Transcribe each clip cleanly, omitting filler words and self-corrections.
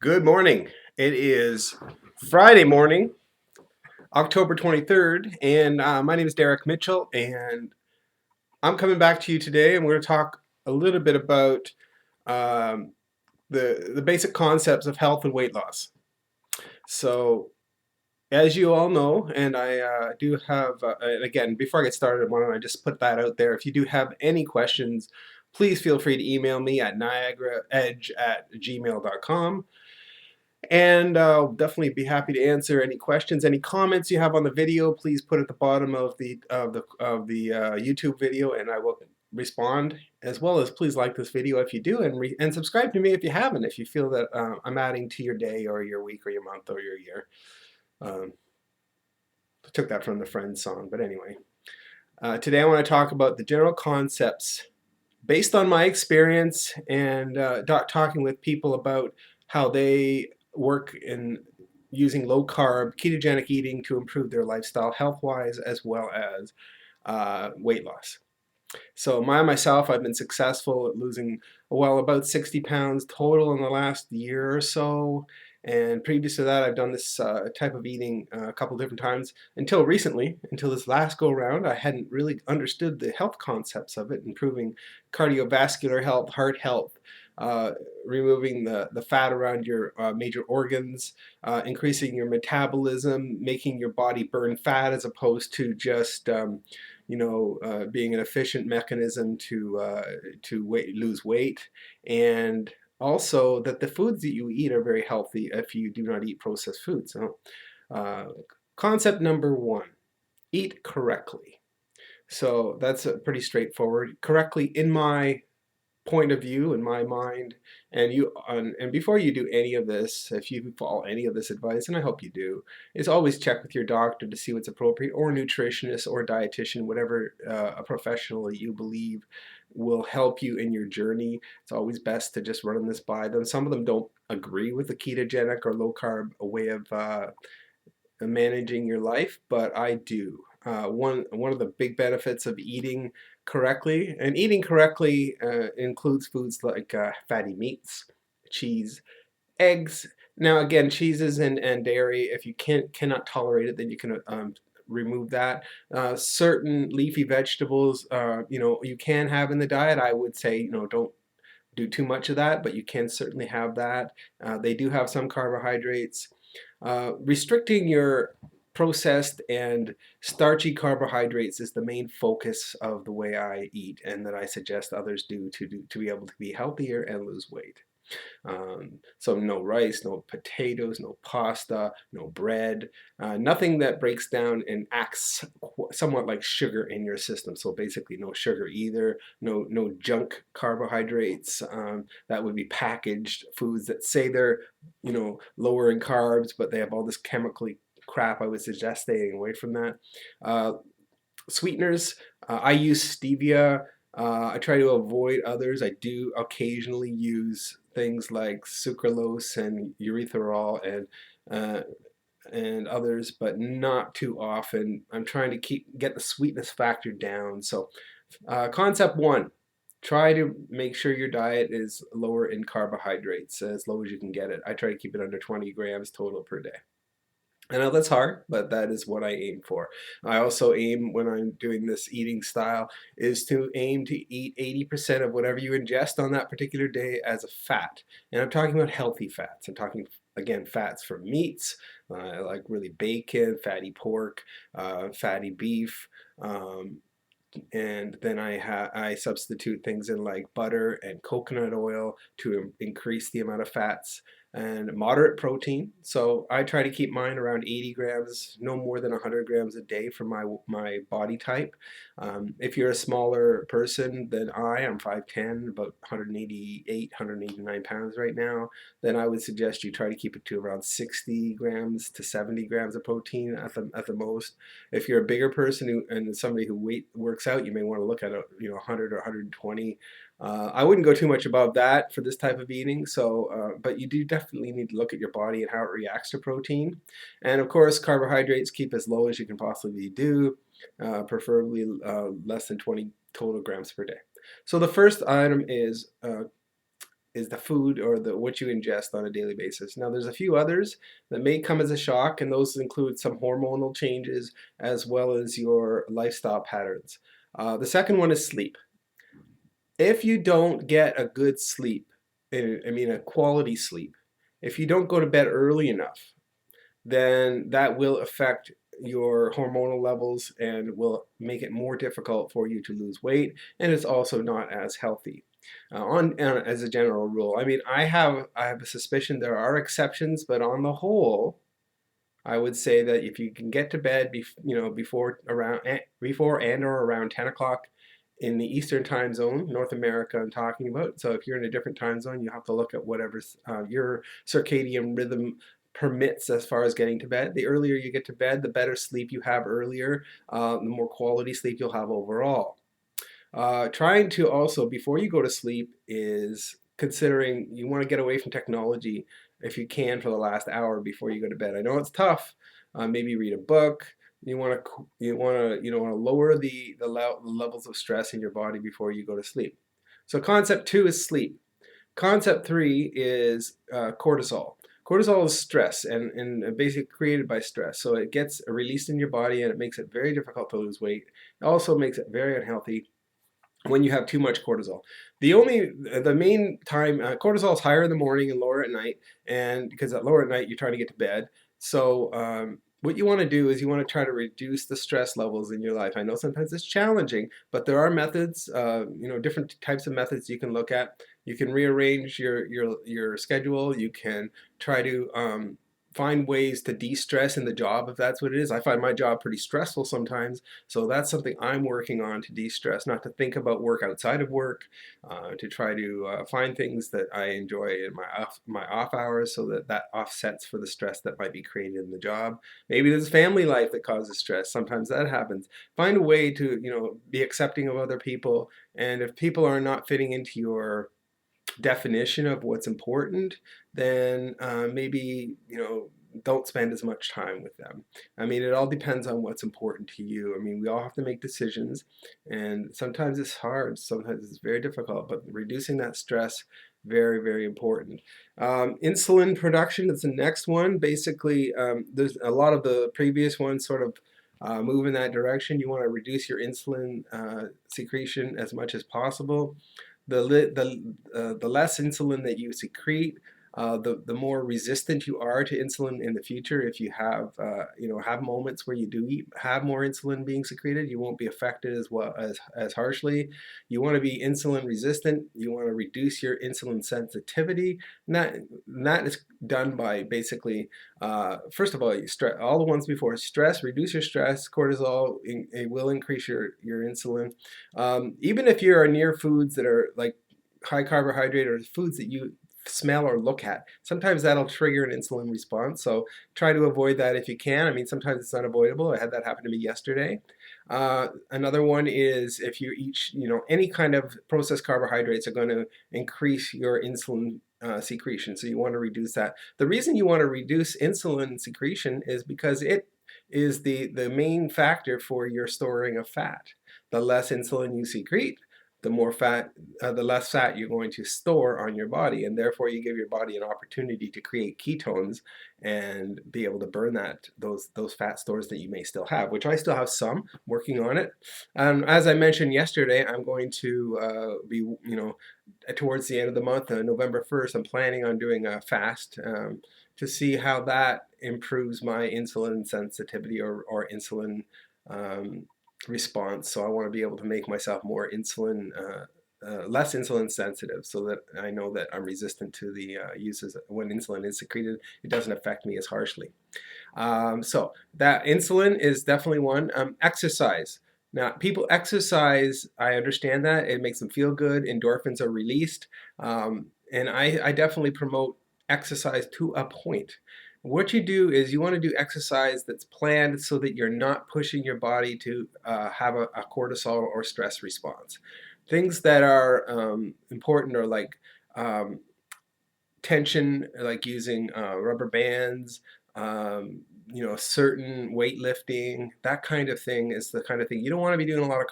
Good morning. It is Friday morning, October 23rd, and my name is Derek Mitchell, and I'm coming back to you today, and we're going to talk a little bit about um, the basic concepts of health and weight loss. So, as you all know, and I do have, and again, before I get started, why don't I just put that out there? If you do have any questions, please feel free to email me at niagaraedge@gmail.com. And I'll definitely be happy to answer any questions, any comments you have on the video. Please put at the bottom of the YouTube video, and I will respond. As well as please like this video if you do, and subscribe to me if you haven't. If you feel that I'm adding to your day or your week or your month or your year. Um, I took that from the Friends song, but anyway. Today I want to talk about the general concepts based on my experience and talking with people about how they work in using low carb ketogenic eating to improve their lifestyle health wise as well as weight loss. So myself, I've been successful at losing, well, about 60 pounds total in the last year or so. And previous to that, I've done this type of eating a couple different times until recently, until this last go around. I hadn't really understood the health concepts of it, improving cardiovascular health, heart health, uh, removing the fat around your major organs, increasing your metabolism, making your body burn fat as opposed to just being an efficient mechanism to lose weight, and also that the foods that you eat are very healthy if you do not eat processed foods. So, uh, concept number one: eat correctly. So that's pretty straightforward. Correctly, in my point of view, in my mind, and before you do any of this, if you follow any of this advice, and I hope you do, is always check with your doctor to see what's appropriate, or nutritionist or dietitian, whatever a professional that you believe will help you in your journey. It's always best to just run this by them. Some of them don't agree with the ketogenic or low carb way of managing your life, but I do. One of the big benefits of eating correctly, and eating correctly includes foods like fatty meats, cheese, eggs. Now, again, cheeses and dairy, if you cannot tolerate it, then you can remove that. Certain leafy vegetables, you can have in the diet. I would say, don't do too much of that, but you can certainly have that. They do have some carbohydrates. Restricting your processed and starchy carbohydrates is the main focus of the way I eat, and that I suggest others to be able to be healthier and lose weight. So no rice, no potatoes, no pasta, no bread, nothing that breaks down and acts somewhat like sugar in your system. So basically no sugar either, no junk carbohydrates. That would be packaged foods that say they're, lower in carbs, but they have all this chemically crap. I would suggest staying away from that. Uh, Sweeteners, I use stevia. I try to avoid others. I do occasionally use things like sucralose and erythritol uh, and others, but not too often. I'm trying to get the sweetness factor down. So, concept one: try to make sure your diet is lower in carbohydrates, as low as you can get it. I try to keep it under 20 grams total per day. I know that's hard, but that is what I aim for. I also aim, when I'm doing this eating style, is to aim to eat 80% of whatever you ingest on that particular day as a fat. And I'm talking about healthy fats. I'm talking, again, fats from meats, like really bacon, fatty pork, fatty beef. And then I substitute things in like butter and coconut oil to increase the amount of fats, and moderate protein. So I try to keep mine around 80 grams, no more than 100 grams a day for my body type. If you're a smaller person than I am, 5'10", about 188, 189 pounds right now, then I would suggest you try to keep it to around 60 grams to 70 grams of protein at the most. If you're a bigger person and somebody who works out, you may want to look at 100 or 120. I wouldn't go too much above that for this type of eating. So, but you do definitely need to look at your body and how it reacts to protein. And of course, carbohydrates keep as low as you can possibly do, preferably less than 20 total grams per day. So the first item is is the food or the what you ingest on a daily basis. Now, there's a few others that may come as a shock, and those include some hormonal changes as well as your lifestyle patterns. The second one is sleep. If you don't get a good sleep, I mean a quality sleep, if you don't go to bed early enough, then that will affect your hormonal levels and will make it more difficult for you to lose weight, and it's also not as healthy. As a general rule, I mean, I have a suspicion there are exceptions, but on the whole, I would say that if you can get to bed, before and or around 10 o'clock in the Eastern time zone, North America, I'm talking about. So if you're in a different time zone, you have to look at whatever your circadian rhythm permits as far as getting to bed. The earlier you get to bed, the better sleep you have earlier, the more quality sleep you'll have overall. Trying to also, before you go to sleep, is considering you want to get away from technology if you can for the last hour before you go to bed. I know it's tough. Maybe read a book. You want to lower the levels of stress in your body before you go to sleep. So concept two is sleep. Concept three is cortisol. Cortisol is stress and basically created by stress. So it gets released in your body and it makes it very difficult to lose weight. It also makes it very unhealthy when you have too much cortisol. The main time cortisol is higher in the morning and lower at night, and because at lower at night you're trying to get to bed. So what you want to do is you want to try to reduce the stress levels in your life. I know sometimes it's challenging, but there are methods, different types of methods you can look at. You can rearrange your schedule. You can try to find ways to de-stress in the job if that's what it is. I find my job pretty stressful sometimes, so that's something I'm working on to de-stress, not to think about work outside of work, to try to find things that I enjoy in my off hours, so that offsets for the stress that might be created in the job. Maybe there's family life that causes stress. Sometimes that happens. Find a way to be accepting of other people, and if people are not fitting into your definition of what's important, then maybe don't spend as much time with them. I mean, it all depends on what's important to you. I mean, we all have to make decisions, and sometimes it's hard, sometimes it's very difficult, but reducing that stress, very, very important. Insulin production is the next one. Basically, there's a lot of the previous ones sort of move in that direction. You want to reduce your insulin secretion as much as possible. The less insulin that you secrete, the more resistant you are to insulin in the future. If you have moments where you do have more insulin being secreted, you won't be affected as well as harshly. You want to be insulin resistant. You want to reduce your insulin sensitivity. And that is done by basically, first of all, all the ones before: stress, reduce your stress. Cortisol it will increase your insulin. Even if you're near foods that are like high carbohydrate or foods that you smell or look at, sometimes that'll trigger an insulin response. So try to avoid that if you can. I mean, sometimes it's unavoidable. I had that happen to me yesterday. Another one is if you eat, any kind of processed carbohydrates are going to increase your insulin secretion. So you want to reduce that. The reason you want to reduce insulin secretion is because it is the main factor for your storing of fat. The less insulin you secrete, the less fat you're going to store on your body, and therefore you give your body an opportunity to create ketones and be able to burn those fat stores that you may still have, which I still have some, working on it. As I mentioned yesterday, I'm going to be, towards the end of the month, November 1st, I'm planning on doing a fast to see how that improves my insulin sensitivity or insulin response. So I want to be able to make myself less insulin sensitive, so that I know that I'm resistant to the uses when insulin is secreted. It doesn't affect me as harshly. So that insulin is definitely one. Exercise. Now, people exercise, I understand that. It makes them feel good. Endorphins are released. And I definitely promote exercise to a point. What you do is you want to do exercise that's planned so that you're not pushing your body to have a cortisol or stress response. Things that are important are like tension, like using rubber bands, certain weightlifting, that kind of thing is the kind of thing. You don't want to be doing a lot of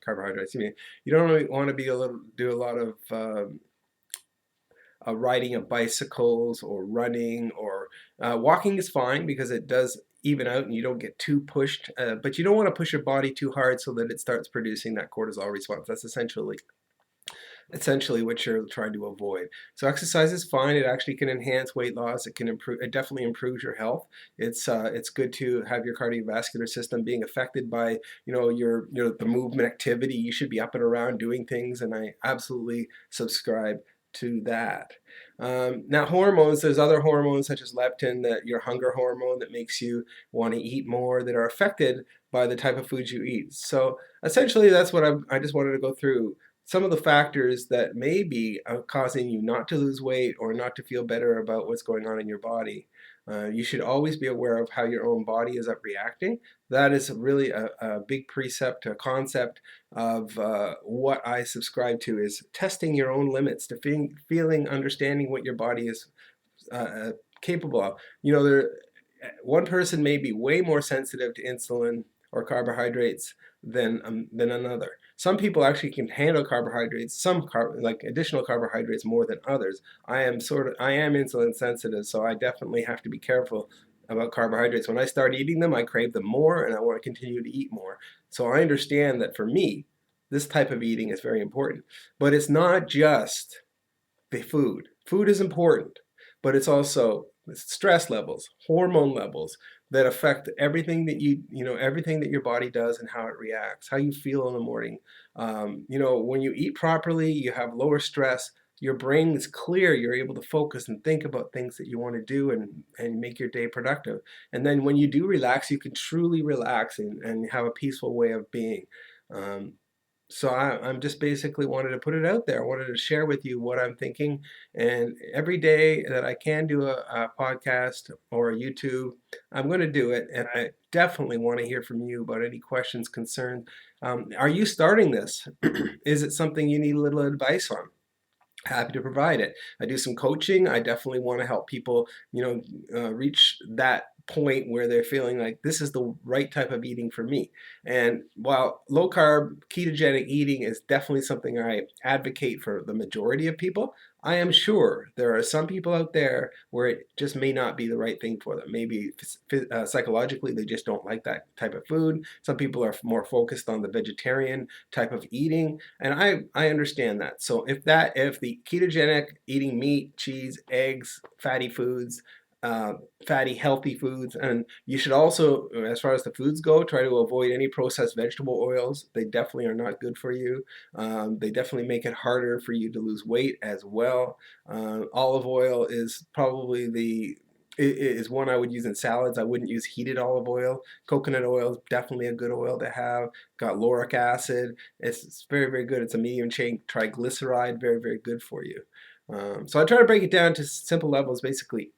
carbohydrates. You don't really want to do a lot of riding of bicycles or running or walking is fine because it does even out and you don't get too pushed. But you don't want to push your body too hard so that it starts producing that cortisol response. That's essentially what you're trying to avoid. So exercise is fine. It actually can enhance weight loss. It can improve. It definitely improves your health. It's good to have your cardiovascular system being affected by your the movement activity. You should be up and around doing things, and I absolutely subscribe to that. Now hormones, there's other hormones such as leptin, that your hunger hormone that makes you want to eat more, that are affected by the type of foods you eat. So essentially that's what I just wanted to go through some of the factors that may be causing you not to lose weight or not to feel better about what's going on in your body. You should always be aware of how your own body is reacting. That is really a big precept, a concept of what I subscribe to, is testing your own limits, to feeling, understanding what your body is capable of. One person may be way more sensitive to insulin or carbohydrates than another. Some people actually can handle carbohydrates, like additional carbohydrates, more than others. I am insulin sensitive, so I definitely have to be careful about carbohydrates. When I start eating them, I crave them more and I want to continue to eat more. So I understand that for me, this type of eating is very important. But it's not just the food. Food is important, but it's also stress levels, hormone levels that affect everything that everything that your body does and how it reacts, how you feel in the morning. When you eat properly, you have lower stress. Your brain is clear. You're able to focus and think about things that you want to do and make your day productive. And then when you do relax, you can truly relax and have a peaceful way of being. Um, so I'm just basically wanted to put it out there. I wanted to share with you what I'm thinking. And every day that I can do a podcast or a YouTube, I'm going to do it. And I definitely want to hear from you about any questions, concerns. Are you starting this? Is it something you need a little advice on? Happy to provide it. I do some coaching. I definitely want to help people, reach that point where they're feeling like this is the right type of eating for me. And while low carb ketogenic eating is definitely something I advocate for the majority of people, I am sure there are some people out there where it just may not be the right thing for them. Maybe psychologically they just don't like that type of food. Some people are more focused on the vegetarian type of eating, and I understand that. So if the ketogenic eating meat, cheese, eggs, fatty foods, uh, fatty healthy foods, and you should also, as far as the foods go, try to avoid any processed vegetable oils. They definitely are not good for you. They definitely make it harder for you to lose weight as well. Olive oil is probably is one I would use in salads. I wouldn't use heated olive oil. Coconut oil is definitely a good oil to have. Got lauric acid. It's very, very good. It's a medium chain triglyceride. Very, very good for you. So I try to break it down to simple levels. Basically,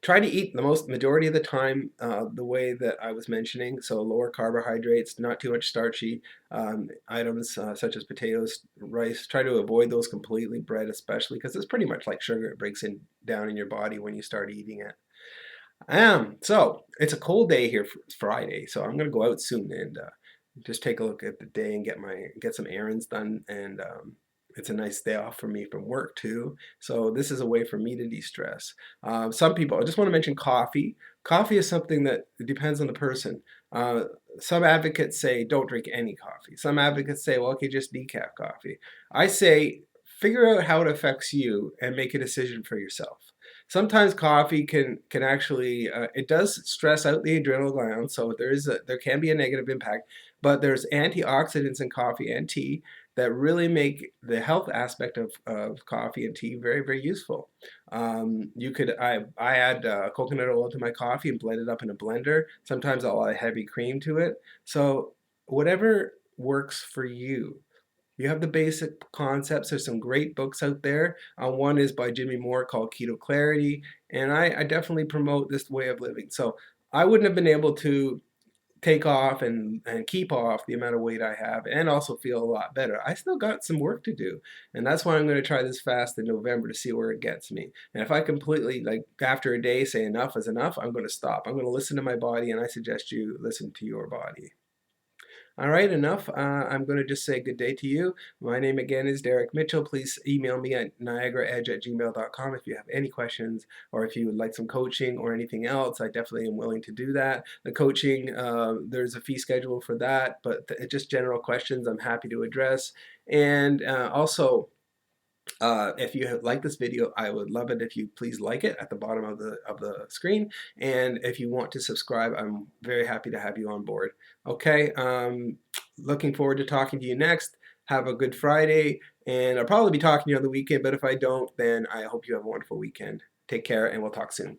try to eat the majority of the time the way that I was mentioning. So lower carbohydrates, not too much starchy items such as potatoes, rice. Try to avoid those completely. Bread especially, because it's pretty much like sugar. It breaks down in your body when you start eating it. So it's a cold day here. It's Friday, so I'm gonna go out soon and just take a look at the day and get some errands done. And it's a nice day off for me from work too. So this is a way for me to de-stress. Some people, I just want to mention coffee. Coffee is something that depends on the person. Uh, some advocates say don't drink any coffee. Some advocates say, well, okay, just decaf coffee. I say figure out how it affects you and make a decision for yourself. Sometimes coffee can actually it does stress out the adrenal glands, so there can be a negative impact. But there's antioxidants in coffee and tea that really make the health aspect of coffee and tea very, very useful. I add coconut oil to my coffee and blend it up in a blender. Sometimes I'll add heavy cream to it. So whatever works for you. You have the basic concepts. There's some great books out there. One is by Jimmy Moore called Keto Clarity, and I definitely promote this way of living. So I wouldn't have been able to take off and keep off the amount of weight I have and also feel a lot better. I still got some work to do. And that's why I'm going to try this fast in November to see where it gets me. And if I completely, like after a day, say enough is enough, I'm going to stop. I'm going to listen to my body, and I suggest you listen to your body. All right, enough. I'm going to just say good day to you. My name again is Derek Mitchell. Please email me at niagaraedge@gmail.com if you have any questions or if you would like some coaching or anything else. I definitely am willing to do that. The coaching, there's a fee schedule for that, but just general questions I'm happy to address. And also, if you like this video, I would love it if you please like it at the bottom of the screen. And if you want to subscribe, I'm very happy to have you on board. Okay, looking forward to talking to you next. Have a good Friday, and I'll probably be talking to you on the weekend, but if I don't, then I hope you have a wonderful weekend. Take care, and we'll talk soon.